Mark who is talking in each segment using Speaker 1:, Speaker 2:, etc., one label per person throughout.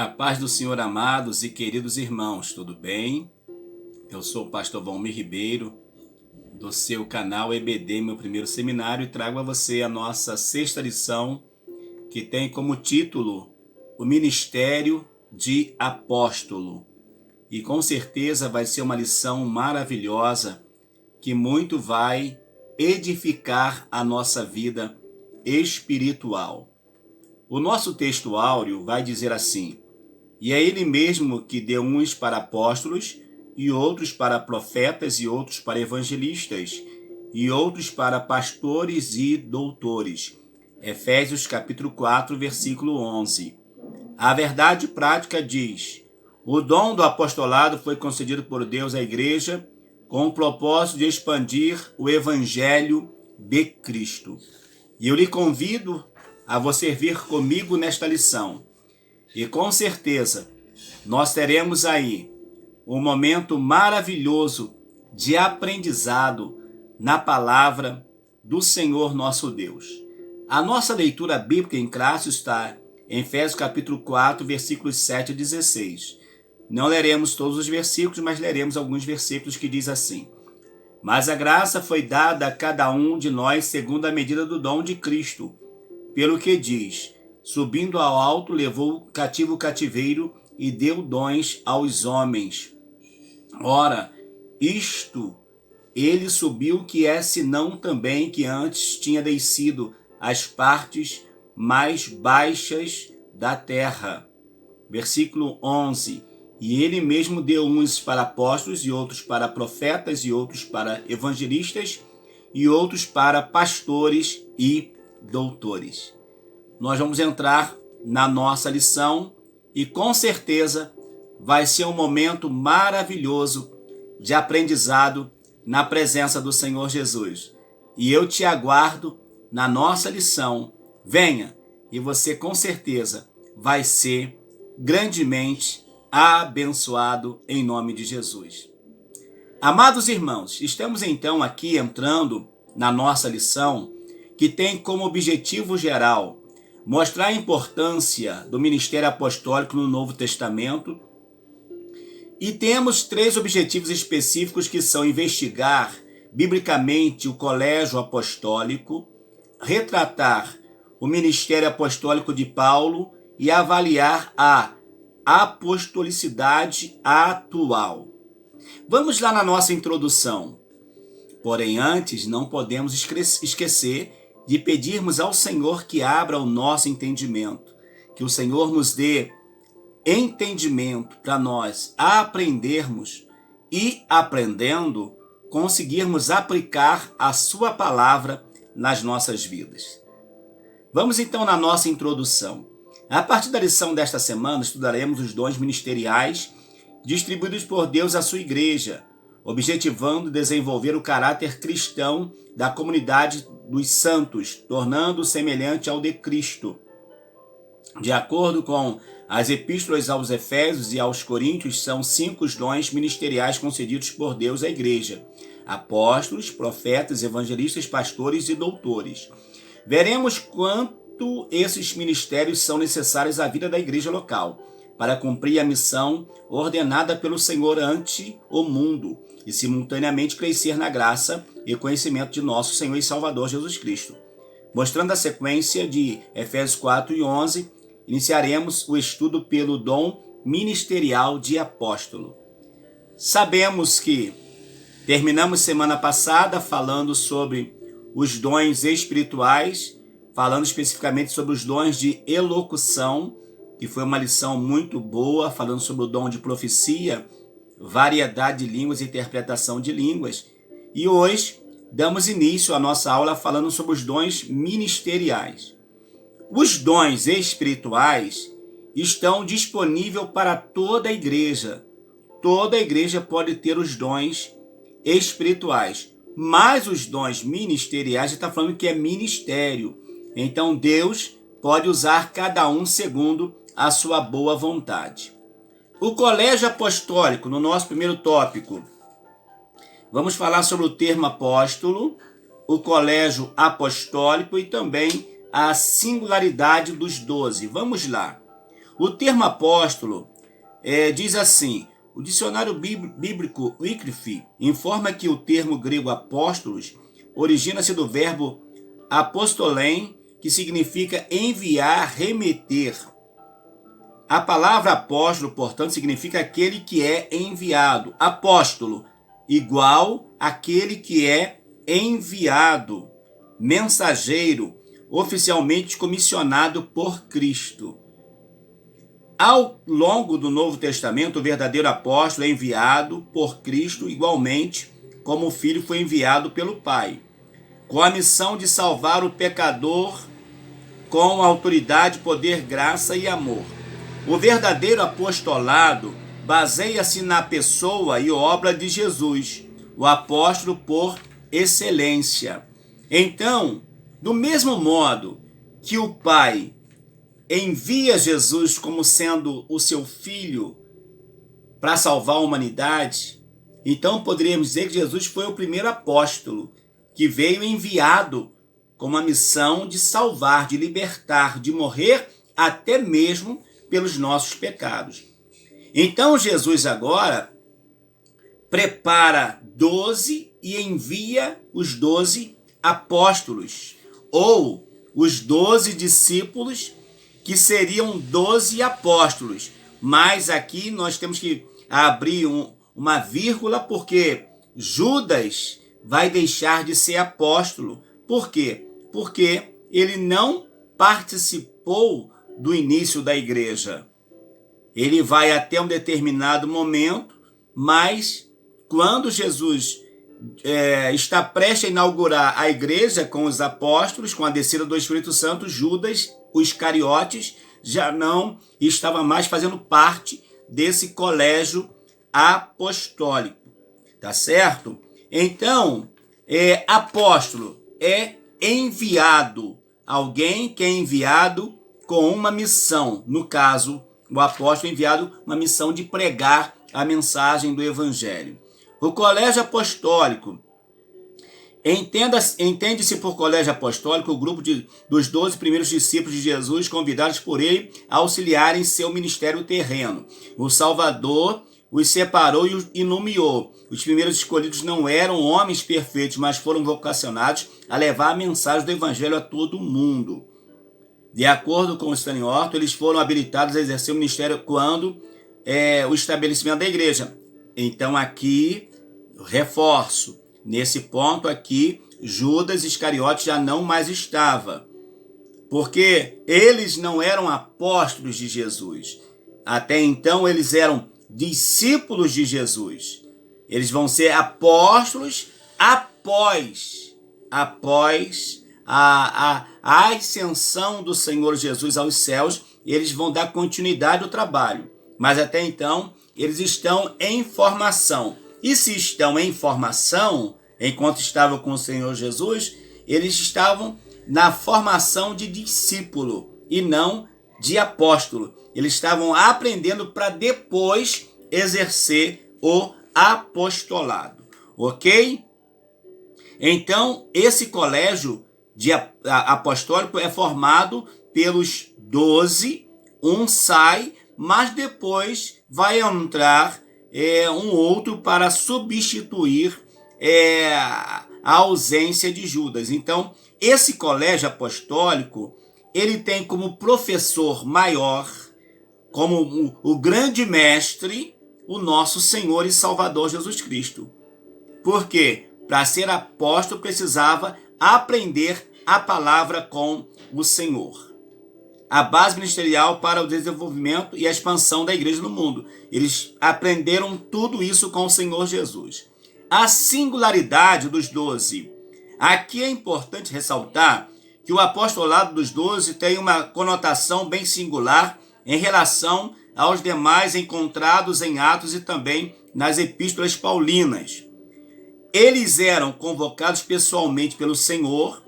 Speaker 1: A paz do Senhor, amados e queridos irmãos, tudo bem? Eu sou o pastor Valmir Ribeiro, do seu canal EBD, meu primeiro seminário, e trago a você a nossa sexta lição, que tem como título o Ministério de Apóstolo. E com certeza vai ser uma lição maravilhosa, que muito vai edificar a nossa vida espiritual. O nosso texto áureo vai dizer assim: e é ele mesmo que deu uns para apóstolos, e outros para profetas, e outros para evangelistas, e outros para pastores e doutores. Efésios capítulo 4, versículo 11. A verdade prática diz: o dom do apostolado foi concedido por Deus à igreja com o propósito de expandir o evangelho de Cristo. E eu lhe convido a você vir comigo nesta lição. E com certeza nós teremos aí um momento maravilhoso de aprendizado na palavra do Senhor nosso Deus. A nossa leitura bíblica em classe está em Efésios capítulo 4, versículos 7 a 16. Não leremos todos os versículos, mas leremos alguns versículos que diz assim: mas a graça foi dada a cada um de nós segundo a medida do dom de Cristo, pelo que diz: subindo ao alto, levou cativo o cativeiro e deu dons aos homens. Ora, isto ele subiu, que é senão também que antes tinha descido às partes mais baixas da terra. Versículo 11. E ele mesmo deu uns para apóstolos, e outros para profetas, e outros para evangelistas, e outros para pastores e doutores. Nós vamos entrar na nossa lição e com certeza vai ser um momento maravilhoso de aprendizado na presença do Senhor Jesus. E eu te aguardo na nossa lição. Venha, e você com certeza vai ser grandemente abençoado em nome de Jesus. Amados irmãos, estamos então aqui entrando na nossa lição, que tem como objetivo geral mostrar a importância do ministério apostólico no Novo Testamento. E temos três objetivos específicos, que são investigar biblicamente o colégio apostólico, retratar o ministério apostólico de Paulo e avaliar a apostolicidade atual. Vamos lá na nossa introdução. Porém, antes, não podemos esquecer de pedirmos ao Senhor que abra o nosso entendimento, que o Senhor nos dê entendimento para nós aprendermos e, aprendendo, conseguirmos aplicar a sua palavra nas nossas vidas. Vamos então na nossa introdução. A partir da lição desta semana, estudaremos os dons ministeriais distribuídos por Deus à sua igreja, objetivando desenvolver o caráter cristão da comunidade dos santos, tornando-o semelhante ao de Cristo. De acordo com as epístolas aos Efésios e aos Coríntios, são 5 os dons ministeriais concedidos por Deus à igreja: apóstolos, profetas, evangelistas, pastores e doutores. Veremos quanto esses ministérios são necessários à vida da igreja local, para cumprir a missão ordenada pelo Senhor ante o mundo e simultaneamente crescer na graça e conhecimento de nosso Senhor e Salvador Jesus Cristo. Mostrando a sequência de Efésios 4 e 11, iniciaremos o estudo pelo dom ministerial de apóstolo. Sabemos que terminamos semana passada falando sobre os dons espirituais, falando especificamente sobre os dons de elocução, que foi uma lição muito boa, falando sobre o dom de profecia, variedade de línguas e interpretação de línguas. E hoje damos início à nossa aula falando sobre os dons ministeriais. Os dons espirituais estão disponíveis para toda a igreja. Toda a igreja pode ter os dons espirituais, mas os dons ministeriais, está falando que é ministério. Então Deus pode usar cada um segundo a sua boa vontade. O colégio apostólico, no nosso primeiro tópico, vamos falar sobre o termo apóstolo, o colégio apostólico e também a singularidade dos 12. Vamos lá. O termo apóstolo diz assim: o dicionário bíblico Wycliffe informa que o termo grego apóstolos origina-se do verbo apostolen, que significa enviar, remeter. A palavra apóstolo, portanto, significa aquele que é enviado. Apóstolo, igual aquele que é enviado. Mensageiro, oficialmente comissionado por Cristo. Ao longo do Novo Testamento, o verdadeiro apóstolo é enviado por Cristo igualmente como o Filho foi enviado pelo Pai, com a missão de salvar o pecador com autoridade, poder, graça e amor. O verdadeiro apostolado baseia-se na pessoa e obra de Jesus, o apóstolo por excelência. Então, do mesmo modo que o Pai envia Jesus como sendo o seu filho para salvar a humanidade, então poderíamos dizer que Jesus foi o primeiro apóstolo que veio enviado com uma missão de salvar, de libertar, de morrer até mesmo pelos nossos pecados. Então Jesus agora prepara 12 e envia os 12 apóstolos, ou os 12 discípulos, que seriam 12 apóstolos. Mas aqui nós temos que abrir uma vírgula, porque Judas vai deixar de ser apóstolo. Por quê? Porque ele não participou do início da igreja. Ele vai até um determinado momento, mas quando Jesus está prestes a inaugurar a igreja com os apóstolos, com a descida do Espírito Santo, Judas, o Iscariotes, já não estava mais fazendo parte desse colégio apostólico. Tá certo? Então, apóstolo é enviado, alguém que é enviado com uma missão. No caso, o apóstolo é enviado uma missão de pregar a mensagem do Evangelho. O colégio apostólico, entende-se por colégio apostólico o grupo dos 12 primeiros discípulos de Jesus, convidados por ele a auxiliarem seu ministério terreno. O Salvador os separou e nomeou. Os primeiros escolhidos não eram homens perfeitos, mas foram vocacionados a levar a mensagem do Evangelho a todo mundo. De acordo com Stanley Horton, eles foram habilitados a exercer o ministério quando o estabelecimento da igreja. Então aqui, reforço, nesse ponto aqui, Judas Iscariote já não mais estava, porque eles não eram apóstolos de Jesus. Até então eles eram discípulos de Jesus. Eles vão ser apóstolos após a ascensão do Senhor Jesus aos céus. Eles vão dar continuidade ao trabalho. Mas até então, eles estão em formação. E se estão em formação, enquanto estavam com o Senhor Jesus, eles estavam na formação de discípulo e não de apóstolo. Eles estavam aprendendo para depois exercer o apostolado. Ok? Então, esse colégio apostólico é formado pelos 12, um sai, mas depois vai entrar um outro para substituir a ausência de Judas. Então, esse colégio apostólico, ele tem como professor maior, como o grande mestre, o nosso Senhor e Salvador Jesus Cristo. Por quê? Para ser apóstolo precisava aprender a palavra com o Senhor. A base ministerial para o desenvolvimento e a expansão da igreja no mundo. Eles aprenderam tudo isso com o Senhor Jesus. A singularidade dos 12. Aqui é importante ressaltar que o apostolado dos 12 tem uma conotação bem singular em relação aos demais encontrados em Atos e também nas epístolas paulinas. Eles eram convocados pessoalmente pelo Senhor,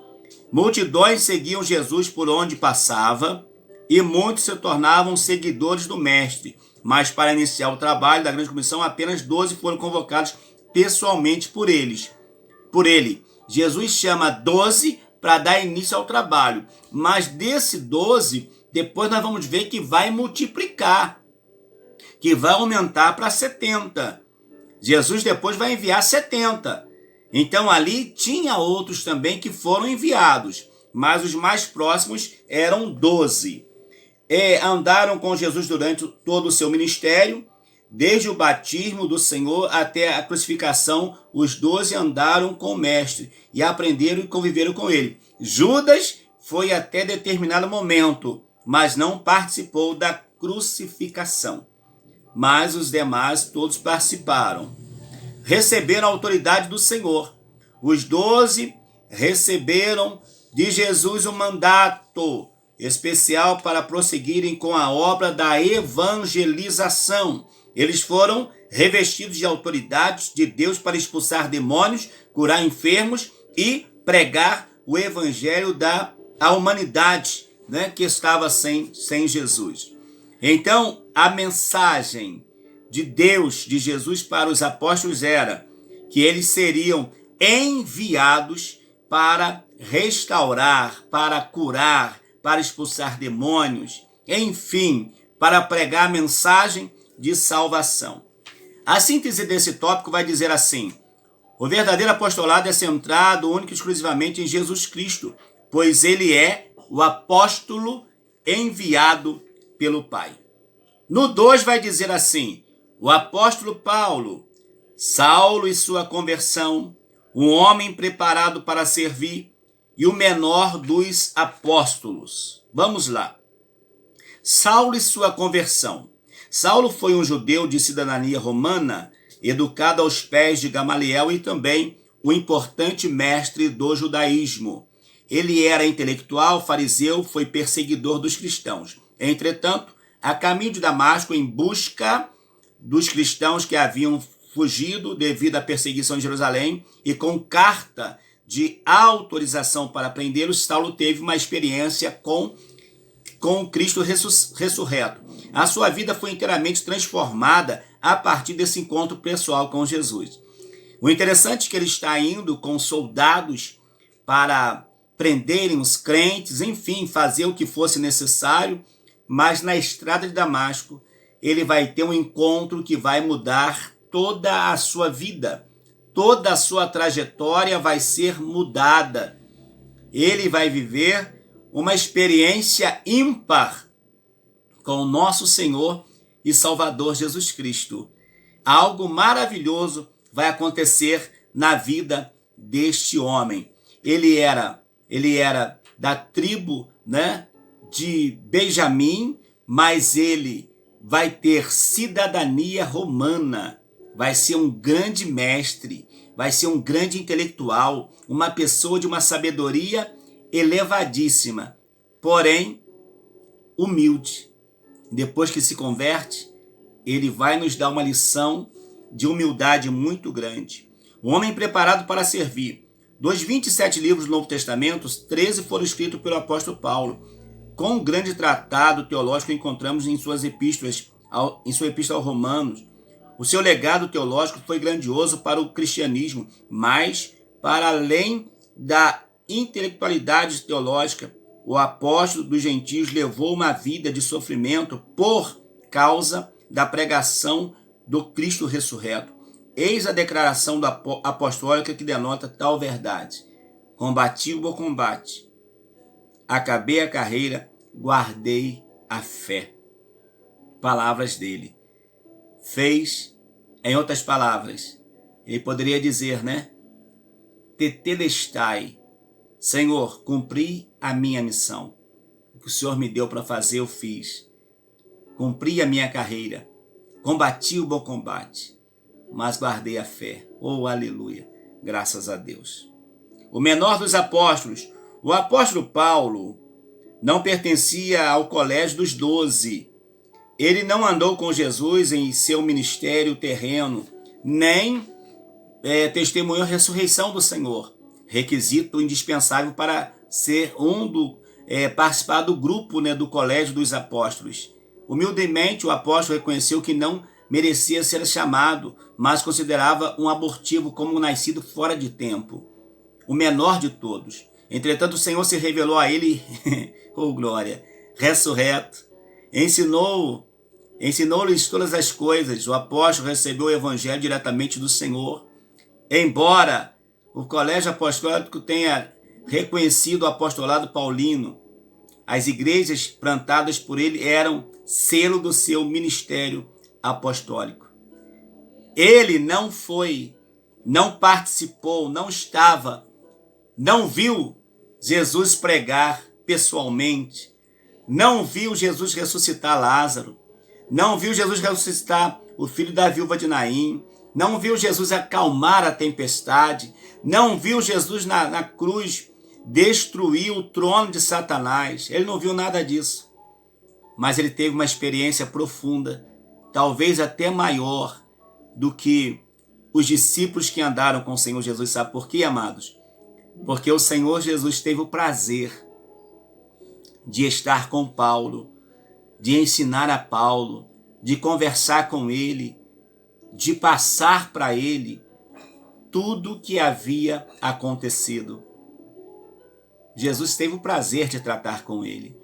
Speaker 1: multidões seguiam Jesus por onde passava e muitos se tornavam seguidores do Mestre. Mas para iniciar o trabalho da grande comissão, apenas 12 foram convocados pessoalmente por ele. Jesus chama 12 para dar início ao trabalho, mas desse 12, depois nós vamos ver que vai multiplicar, que vai aumentar para 70. Jesus depois vai enviar 70. Então ali tinha outros também que foram enviados, mas os mais próximos eram 12. Andaram com Jesus durante todo o seu ministério, desde o batismo do Senhor até a crucificação. Os 12 andaram com o Mestre e aprenderam e conviveram com ele. Judas foi até determinado momento, mas não participou da crucificação. Mas os demais todos participaram. Receberam a autoridade do Senhor. Os 12 receberam de Jesus um mandato especial para prosseguirem com a obra da evangelização. Eles foram revestidos de autoridade de Deus para expulsar demônios, curar enfermos e pregar o evangelho à humanidade, né, que estava sem Jesus. Então, a mensagem de Deus, de Jesus para os apóstolos era que eles seriam enviados para restaurar, para curar, para expulsar demônios, enfim, para pregar a mensagem de salvação. A síntese desse tópico vai dizer assim: o verdadeiro apostolado é centrado única e exclusivamente em Jesus Cristo, pois ele é o apóstolo enviado pelo Pai. No 2 vai dizer assim: o apóstolo Paulo, Saulo e sua conversão, um homem preparado para servir e o menor dos apóstolos. Vamos lá. Saulo e sua conversão. Saulo foi um judeu de cidadania romana, educado aos pés de Gamaliel e também um importante mestre do judaísmo. Ele era intelectual, fariseu, foi perseguidor dos cristãos. Entretanto, a caminho de Damasco, em busca dos cristãos que haviam fugido devido à perseguição em Jerusalém, e com carta de autorização para prendê-los, Saulo teve uma experiência com Cristo ressurreto. A sua vida foi inteiramente transformada a partir desse encontro pessoal com Jesus. O interessante é que ele está indo com soldados para prenderem os crentes, enfim, fazer o que fosse necessário, mas na estrada de Damasco ele vai ter um encontro que vai mudar toda a sua vida. Toda a sua trajetória vai ser mudada. Ele vai viver uma experiência ímpar com o nosso Senhor e Salvador Jesus Cristo. Algo maravilhoso vai acontecer na vida deste homem. Ele era da tribo, né, de Benjamim, mas ele vai ter cidadania romana. Vai ser um grande mestre, vai ser um grande intelectual, uma pessoa de uma sabedoria elevadíssima, porém humilde. Depois que se converte, ele vai nos dar uma lição de humildade muito grande. Um homem preparado para servir. Dos 27 livros do Novo Testamento, 13 foram escritos pelo apóstolo Paulo. Com um grande tratado teológico encontramos em sua epístola aos Romanos. O seu legado teológico foi grandioso para o cristianismo, mas, para além da intelectualidade teológica, o apóstolo dos gentios levou uma vida de sofrimento por causa da pregação do Cristo ressurreto. Eis a declaração apostólica que denota tal verdade. Combati o bom combate, acabei a carreira, guardei a fé. Palavras dele. Fez, em outras palavras, ele poderia dizer, né? Tetelestai, Senhor, cumpri a minha missão. O que o Senhor me deu para fazer, eu fiz. Cumpri a minha carreira, combati o bom combate, mas guardei a fé. Oh, aleluia, graças a Deus. O menor dos apóstolos, o apóstolo Paulo, não pertencia ao colégio dos 12. Ele não andou com Jesus em seu ministério terreno, nem testemunhou a ressurreição do Senhor, requisito indispensável para ser participar do grupo, né, do colégio dos apóstolos. Humildemente, o apóstolo reconheceu que não merecia ser chamado, mas considerava um abortivo como um nascido fora de tempo, o menor de todos. Entretanto, o Senhor se revelou a ele, oh glória, ressurreto. Ensinou-lhes todas as coisas. O apóstolo recebeu o evangelho diretamente do Senhor. Embora o colégio apostólico tenha reconhecido o apostolado paulino, as igrejas plantadas por ele eram selo do seu ministério apostólico. Ele não foi, não participou, não estava, não viu Jesus pregar pessoalmente, não viu Jesus ressuscitar Lázaro, não viu Jesus ressuscitar o filho da viúva de Naim, não viu Jesus acalmar a tempestade, não viu Jesus na cruz destruir o trono de Satanás. Ele não viu nada disso. Mas ele teve uma experiência profunda, talvez até maior do que os discípulos que andaram com o Senhor Jesus. Sabe por quê, amados? Porque o Senhor Jesus teve o prazer de estar com Paulo, de ensinar a Paulo, de conversar com ele, de passar para ele tudo o que havia acontecido. Jesus teve o prazer de tratar com ele,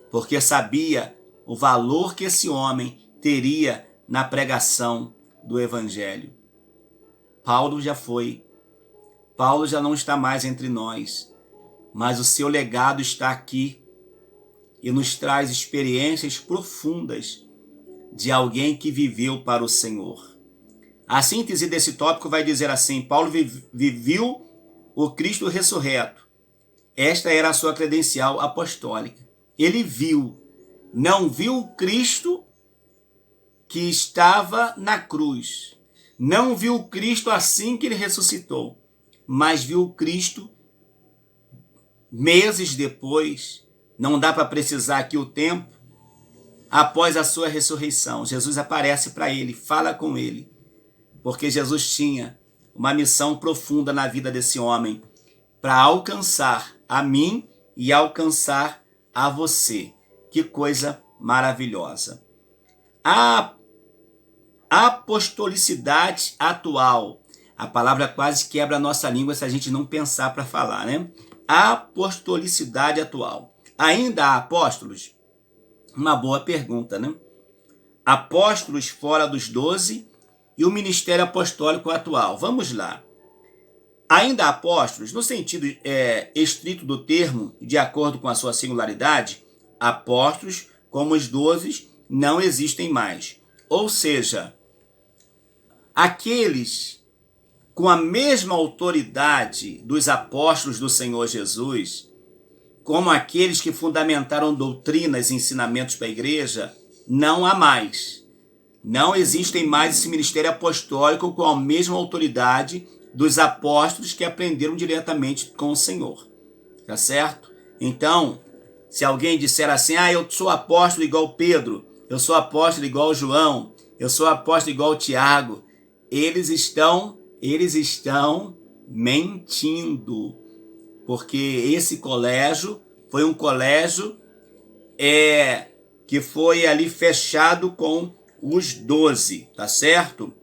Speaker 1: porque sabia o valor que esse homem teria na pregação do Evangelho. Paulo já foi. Paulo já não está mais entre nós, mas o seu legado está aqui e nos traz experiências profundas de alguém que viveu para o Senhor. A síntese desse tópico vai dizer assim: Paulo viveu o Cristo ressurreto. Esta era a sua credencial apostólica. Ele viu, não viu o Cristo que estava na cruz. Não viu o Cristo assim que ele ressuscitou, mas viu o Cristo meses depois, não dá para precisar aqui o tempo, após a sua ressurreição. Jesus aparece para ele, fala com ele, porque Jesus tinha uma missão profunda na vida desse homem, para alcançar a mim e alcançar a você. Que coisa maravilhosa. A apostolicidade atual. A palavra quase quebra a nossa língua se a gente não pensar para falar, né? Apostolicidade atual. Ainda há apóstolos? Uma boa pergunta, né? Apóstolos fora dos 12 e o ministério apostólico atual. Vamos lá. Ainda há apóstolos, no sentido estrito do termo, de acordo com a sua singularidade, apóstolos, como os 12, não existem mais. Ou seja, aqueles com a mesma autoridade dos apóstolos do Senhor Jesus, como aqueles que fundamentaram doutrinas e ensinamentos para a igreja, não há mais. Não existem mais esse ministério apostólico com a mesma autoridade dos apóstolos que aprenderam diretamente com o Senhor. Tá certo? Então, se alguém disser assim, eu sou apóstolo igual Pedro, eu sou apóstolo igual João, eu sou apóstolo igual Tiago, eles estão mentindo, porque esse colégio foi um colégio que foi ali fechado com os 12, tá certo?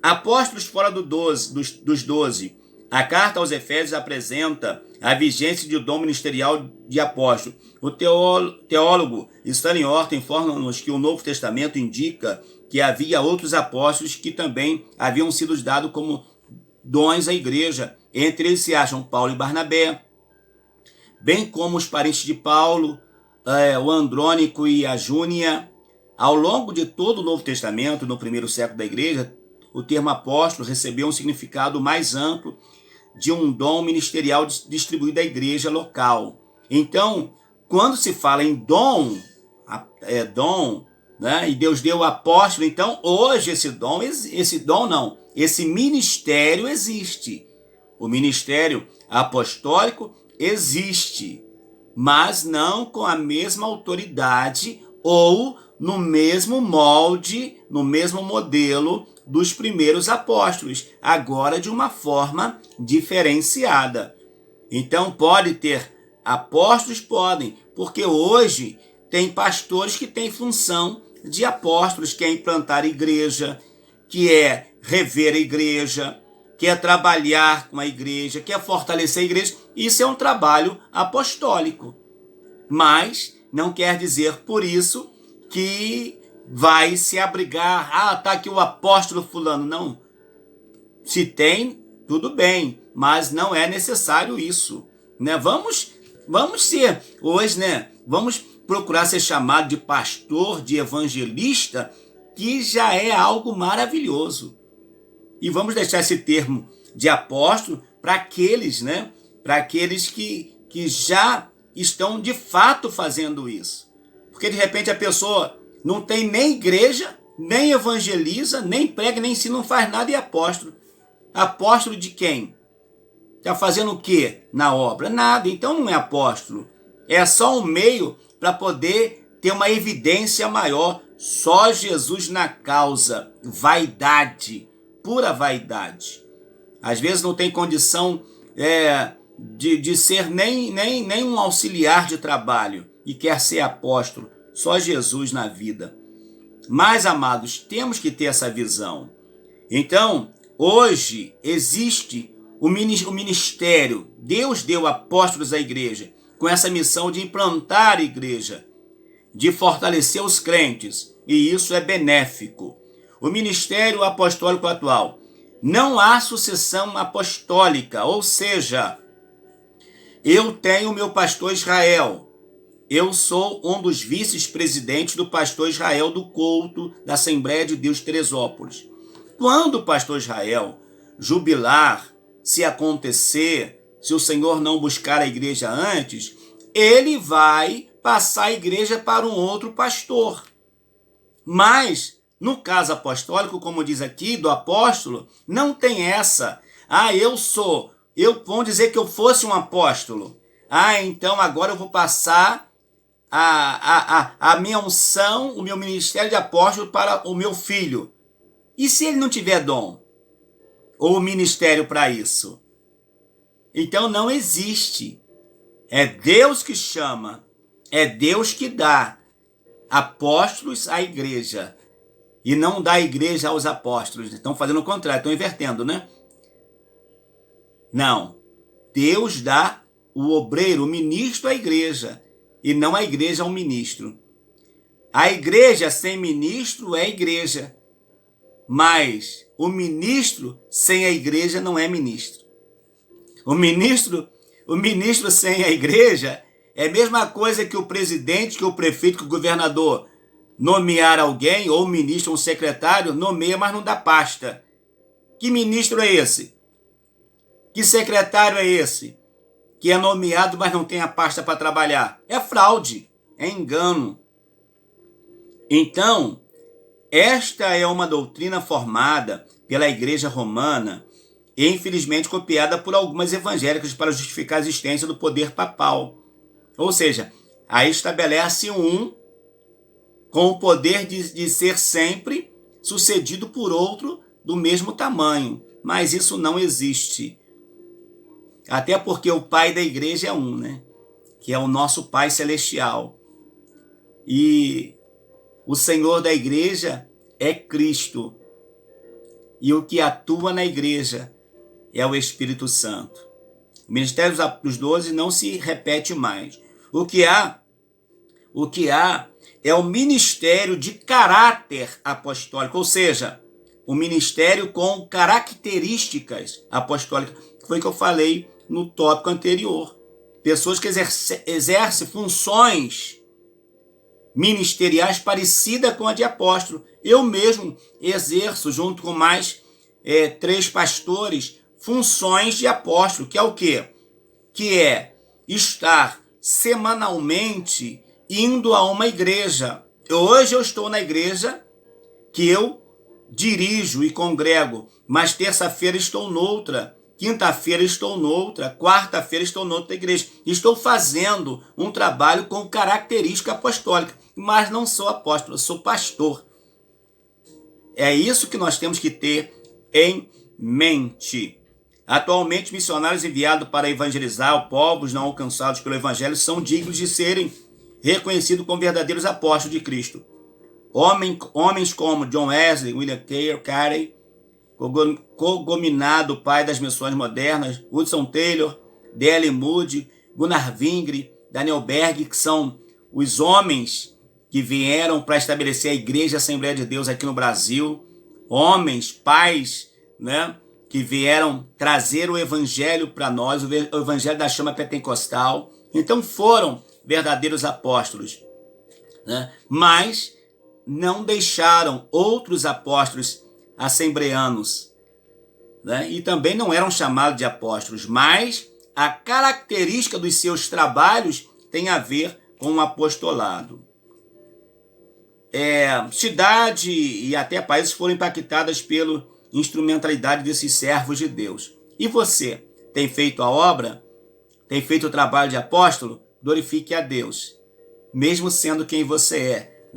Speaker 1: Apóstolos fora dos 12. A carta aos Efésios apresenta a vigência de dom ministerial de apóstolo. O teólogo Stanley Orton informa-nos que o Novo Testamento indica que havia outros apóstolos que também haviam sido dados como dons à igreja. Entre eles se acham Paulo e Barnabé, bem como os parentes de Paulo, o Andrônico e a Júnia. Ao longo de todo o Novo Testamento, no primeiro século da igreja, o termo apóstolo recebeu um significado mais amplo de um dom ministerial distribuído à igreja local. Então, quando se fala em dom, né, e Deus deu o apóstolo, então hoje esse ministério existe. O ministério apostólico existe, mas não com a mesma autoridade ou no mesmo molde, no mesmo modelo dos primeiros apóstolos, agora de uma forma diferenciada. Então pode ter apóstolos? Podem, porque hoje tem pastores que têm função de apóstolos, que é implantar igreja, que é rever a igreja, que é trabalhar com a igreja, que é fortalecer a igreja. Isso é um trabalho apostólico. Mas não quer dizer por isso que vai se abrigar. Ah, tá aqui o apóstolo fulano. Não. Se tem, tudo bem, mas não é necessário isso, né? Vamos ser hoje, né? Vamos procurar ser chamado de pastor, de evangelista, que já é algo maravilhoso. E vamos deixar esse termo de apóstolo para aqueles, né? Para aqueles que já estão de fato fazendo isso. Porque de repente a pessoa não tem nem igreja, nem evangeliza, nem prega, nem ensina, não faz nada e é apóstolo. Apóstolo de quem? Está fazendo o quê na obra? Nada, então não é apóstolo. É só um meio para poder ter uma evidência maior. Só Jesus na causa. Vaidade, pura vaidade. Às vezes não tem condição de ser nem um auxiliar de trabalho e quer ser apóstolo. Só Jesus na vida. Mas, amados, temos que ter essa visão. Então, hoje existe o ministério. Deus deu apóstolos à igreja com essa missão de implantar a igreja, de fortalecer os crentes, e isso é benéfico. O ministério apostólico atual, não há sucessão apostólica, ou seja, eu tenho o meu pastor Israel, eu sou um dos vice-presidentes do pastor Israel do culto da Assembleia de Deus de Teresópolis. Quando o pastor Israel jubilar, se acontecer, se o Senhor não buscar a igreja antes, ele vai passar a igreja para um outro pastor. Mas, no caso apostólico, como diz aqui, do apóstolo, não tem essa. Ah, vão dizer que eu fosse um apóstolo. Ah, então agora eu vou passar a minha unção, o meu ministério de apóstolo para o meu filho. E se ele não tiver dom? Ou ministério para isso? Então não existe. É Deus que chama, é Deus que dá apóstolos à igreja e não dá a igreja aos apóstolos. Estão fazendo o contrário, estão invertendo, né? Não. Deus dá o obreiro, o ministro à igreja e não a igreja ao ministro. A igreja sem ministro é igreja, mas o ministro sem a igreja não é ministro. O ministro sem a igreja é a mesma coisa que o presidente, que o prefeito, que o governador nomear alguém, ou um ministro, ou um secretário, nomeia, mas não dá pasta. Que ministro é esse? Que secretário é esse? Que é nomeado, mas não tem a pasta para trabalhar. É fraude, é engano. Então, esta é uma doutrina formada pela Igreja Romana e, infelizmente, copiada por algumas evangélicas para justificar a existência do poder papal. Ou seja, aí estabelece um com o poder de ser sempre sucedido por outro do mesmo tamanho. Mas isso não existe. Até porque o pai da igreja é um, né? Que é o nosso Pai Celestial. E o Senhor da igreja é Cristo. E o que atua na igreja é o Espírito Santo. O ministério dos 12 não se repete mais. O que há é o ministério de caráter apostólico, ou seja, o ministério com características apostólicas. Foi o que eu falei no tópico anterior. Pessoas que exercem funções ministeriais parecidas com a de apóstolo. Eu mesmo exerço, junto com mais 3 pastores, funções de apóstolo, que é o quê? Que é estar semanalmente indo a uma igreja. Hoje eu estou na igreja que eu dirijo e congrego, mas terça-feira estou noutra, quinta-feira estou noutra, quarta-feira estou noutra igreja. Estou fazendo um trabalho com característica apostólica, mas não sou apóstolo, sou pastor. É isso que nós temos que ter em mente. Atualmente, missionários enviados para evangelizar povos não alcançados pelo evangelho são dignos de serem reconhecidos como verdadeiros apóstolos de Cristo. Homens como John Wesley, William Carey, cogominado pai das missões modernas, Hudson Taylor, D.L. Moody, Gunnar Wingre, Daniel Berg, que são os homens que vieram para estabelecer a Igreja Assembleia de Deus aqui no Brasil, homens, pais, né, que vieram trazer o Evangelho para nós, o Evangelho da chama pentecostal. Então foram verdadeiros apóstolos, né? Mas não deixaram outros apóstolos assembleanos, né? E também não eram chamados de apóstolos, mas a característica dos seus trabalhos tem a ver com o apostolado. Cidade e até países foram impactadas pela instrumentalidade desses servos de Deus. E você tem feito a obra? Tem feito o trabalho de apóstolo? Glorifique a Deus, mesmo sendo quem você é,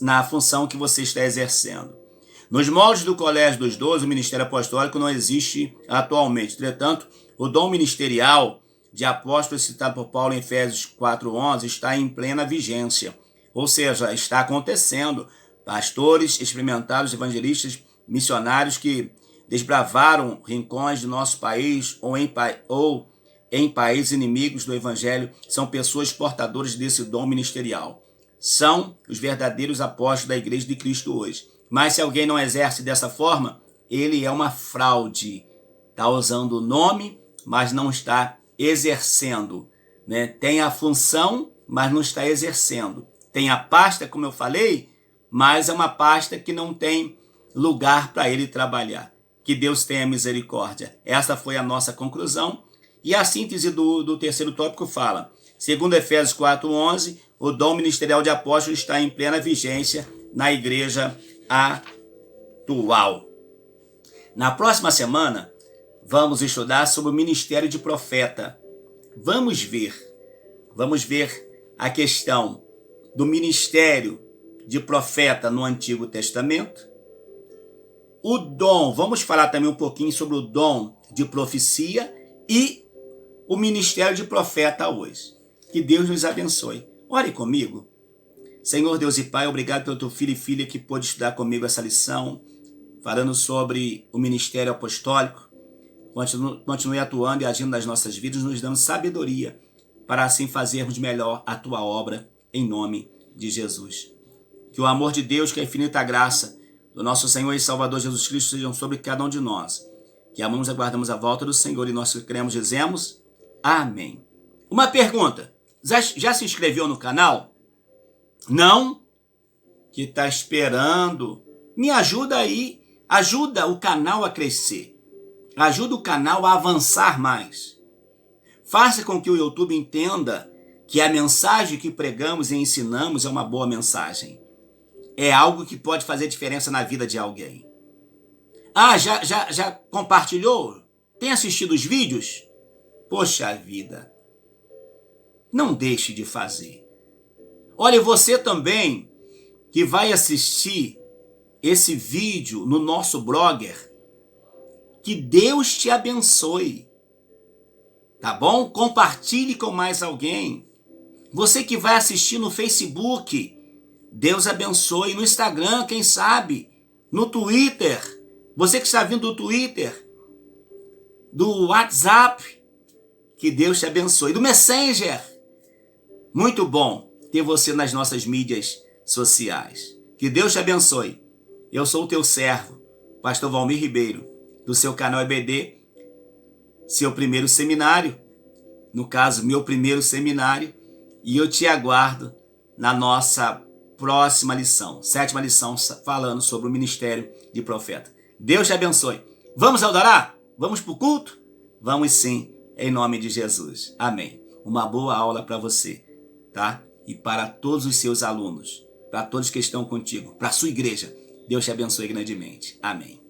Speaker 1: na função que você está exercendo. Nos moldes do Colégio dos Doze, o ministério apostólico não existe atualmente. Entretanto, o dom ministerial de apóstolo citado por Paulo em Efésios 4:11 está em plena vigência. Ou seja, está acontecendo. Pastores experimentados, evangelistas, missionários que desbravaram rincões do nosso país ou em países inimigos do evangelho são pessoas portadoras desse dom ministerial. São os verdadeiros apóstolos da Igreja de Cristo hoje. Mas se alguém não exerce dessa forma, ele é uma fraude. Está usando o nome, mas não está exercendo, né? Tem a função, mas não está exercendo. Tem a pasta, como eu falei, mas é uma pasta que não tem lugar para ele trabalhar. Que Deus tenha misericórdia. Essa foi a nossa conclusão. E a síntese do terceiro tópico fala, segundo Efésios 4:11, o dom ministerial de apóstolo está em plena vigência na igreja atual. Na próxima semana, vamos estudar sobre o ministério de profeta. Vamos ver a questão do ministério de profeta no Antigo Testamento. O dom, vamos falar também um pouquinho sobre o dom de profecia e o ministério de profeta hoje. Que Deus nos abençoe. Ore comigo. Senhor Deus e Pai, obrigado pelo teu filho e filha que pôde estudar comigo essa lição, falando sobre o ministério apostólico. Continue atuando e agindo nas nossas vidas, nos dando sabedoria para assim fazermos melhor a tua obra, em nome de Jesus. Que o amor de Deus, que a infinita graça do nosso Senhor e Salvador Jesus Cristo sejam sobre cada um de nós. Que amamos e aguardamos a volta do Senhor e nós que cremos dizemos amém. Uma pergunta, já se inscreveu no canal? Não? Que está esperando? Me ajuda aí, ajuda o canal a crescer, ajuda o canal a avançar mais. Faça com que o YouTube entenda que a mensagem que pregamos e ensinamos é uma boa mensagem. É algo que pode fazer diferença na vida de alguém. Já compartilhou? Tem assistido os vídeos? Poxa vida, não deixe de fazer. Olha, você também que vai assistir esse vídeo no nosso blogger, que Deus te abençoe. Tá bom? Compartilhe com mais alguém. Você que vai assistir no Facebook, Deus abençoe. No Instagram, quem sabe? No Twitter. Você que está vindo do Twitter, do WhatsApp, que Deus te abençoe. Do Messenger. Muito bom ter você nas nossas mídias sociais. Que Deus te abençoe. Eu sou o teu servo, Pastor Valmir Ribeiro, do seu canal EBD, seu primeiro seminário, no caso, meu primeiro seminário, e eu te aguardo na nossa próxima lição, 7ª lição, falando sobre o ministério de profeta. Deus te abençoe. Vamos adorar? Vamos para o culto? Vamos sim, em nome de Jesus. Amém. Uma boa aula para você, tá? E para todos os seus alunos, para todos que estão contigo, para a sua igreja. Deus te abençoe grandemente. Amém.